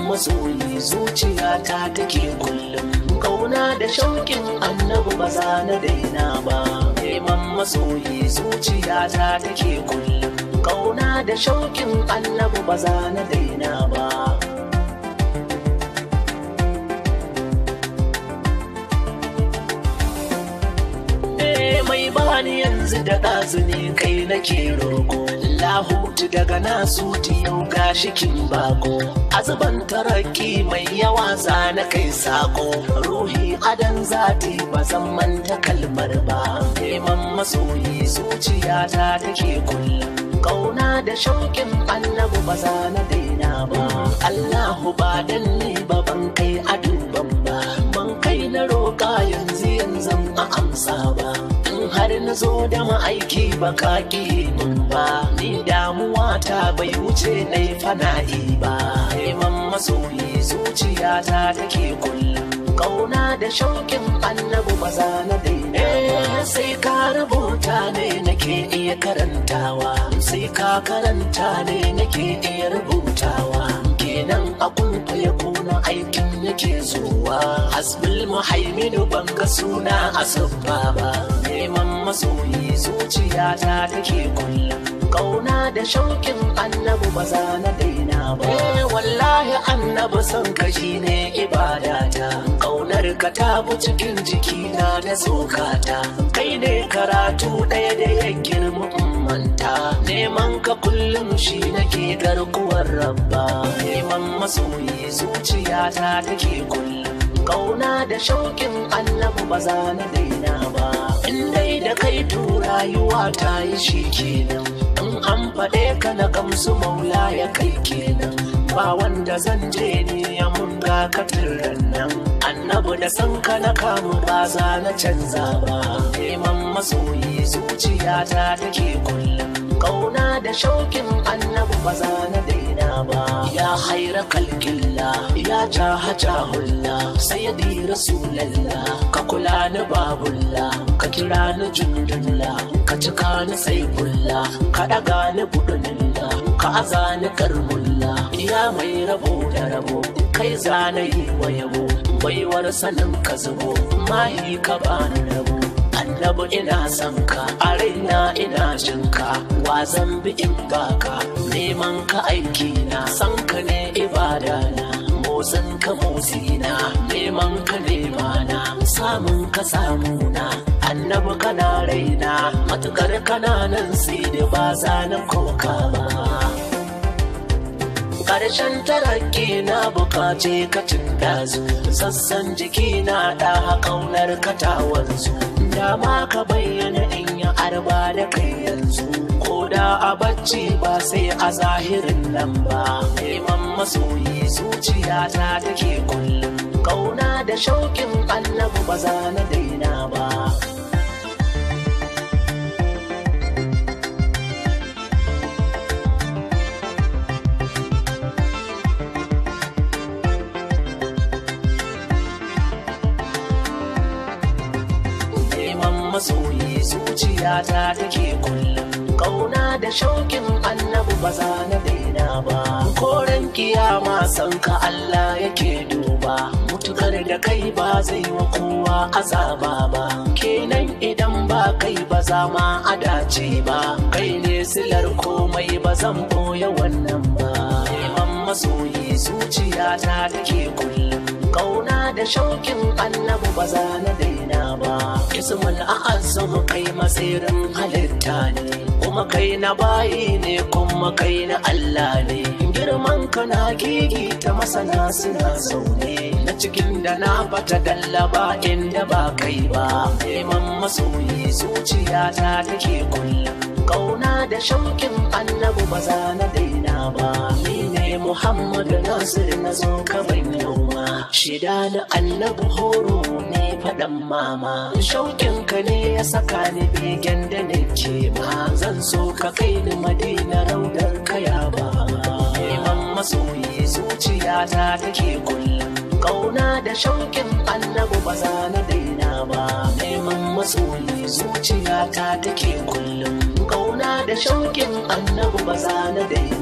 Masoyi zuciyata take kullum kauna da shauƙin annabi ba za na daina ba. Neman masoyi zuciyata take kullum kauna da shauƙin annabi ba za na daina ba. Mai bani yanzu da ɗazuni kai nake roƙo, lahutu daga nasuti yau gashi kin bako, azuban taraki mai yawa zana kai sako, ruhi adan zati ba zan manta kalmar ba. Neman masoyi zuciyata take kullum kauna da shauƙin annabi ba za na daina ba. Allahu ba dan ni ba ban kai a duban ba, ban kai na roƙa yanzu a amsa ba. Har na zo da ma'aiki ba ka min ba, ni damuwa ta bai wuce na yi fana'i ba. Neman masoyi zuciyata take kullum kauna da shauƙin annabi ba za na daina ba. Sai ka rubuta ne nake iya karantawa, sai ka karanta ne nake iya rubutawa, kenan a kunfa ya kuna aikin yake zuwa. Hasbul muhaiminu ban ga suna asabba ba. Neman masoyi zuciyata take kullum kauna da shauƙin annabi ba za na daina ba. Wallahi annabi son ka shine ibadata, kaunar ka ta bu cikin jikina da tsokata. Kai ne karatu ɗaya da ya girma manta, neman ka kullum shi nake garkuwar rabba. Neman masoyi zuciyata take kullum kauna da shauƙin annabi ba za na daina ba. In dai da kai to rayuwa ta yi shi kenan, in an faɗe ka na gamsu maula ya kai kenan. Ba wanda zan je ni ya mun dakatar nan, annabi da san ka na kamu ba za na canza ba. Neman masoyi zuciyata take kullum kauna da shauƙin annabi ba za na daina ba. Ya haira kalkilla ya jaha jahulla sayyidi rasulallah, ka kula ni babulla, ka kira ni jundulla, ka cika ni saifulla, ka ɗaga ni budunulla, ka aza ni karmulla. Ya mai rabo da rabo kai zana yi wa yabo, baiwar sanin ka zubo mahi ka bani rabo. Annabi ina son ka a raina ina jin ka, wa zan bi in baka neman ka aiki na. San ka ne ibada na, motsin ka motsina, neman ka nema na, samun ka samuna. Annabi kana raina matukar kana nan sai da ba za na koka ba. Ƙarshen taraki na bukace ka dazu, sassan jiki na ɗa ƙaunar ka ta wanzu. Dama ka bayyana in ya arba da kai yanzu, ko da a bacci ba sai a zahirin nan ba. Neman masoyi zuciyata take kullum kauna da shauƙin annabi ba za na daina ba. Masoyi zuciyata take kullum kauna da shauƙin annabi ba za na daina ba. Koren kiyama san ka Allah yake duba, mutukar da kai ba zai wa kowa azaba ba. Kenan idan ba kai ba za ma a dace ba, kai ne silar komai ba zan boye wannan ba. Neman masoyi zuciyata take kullum kauna da shauƙin annabi ba za na daina ba. Ismul a'azzamu kai masirin halitta ne, kuma kai na bayi ne kuma kai na Allah ne. Girman ka na gigi ta masana suna zaune, na cikin da na bata dallaba inda ba kai ba. Neman masoyi zuciyata take kullum kauna da shauƙin annabi ba za na daina ba. Ni ne Muhammadu Nasir na zo ka ban yauma, shida na annabi horo ne faɗan mama. Shauƙin ka ne ya saka ni begen da nake ma, zan so ka kai ni Madina raudar kaya ba. Neman masoyi zuciyata take kullum kauna da shauƙin annabi ba za na daina ba. masoyi zuciyata take kullum kauna da shauƙin annabi ba za na dai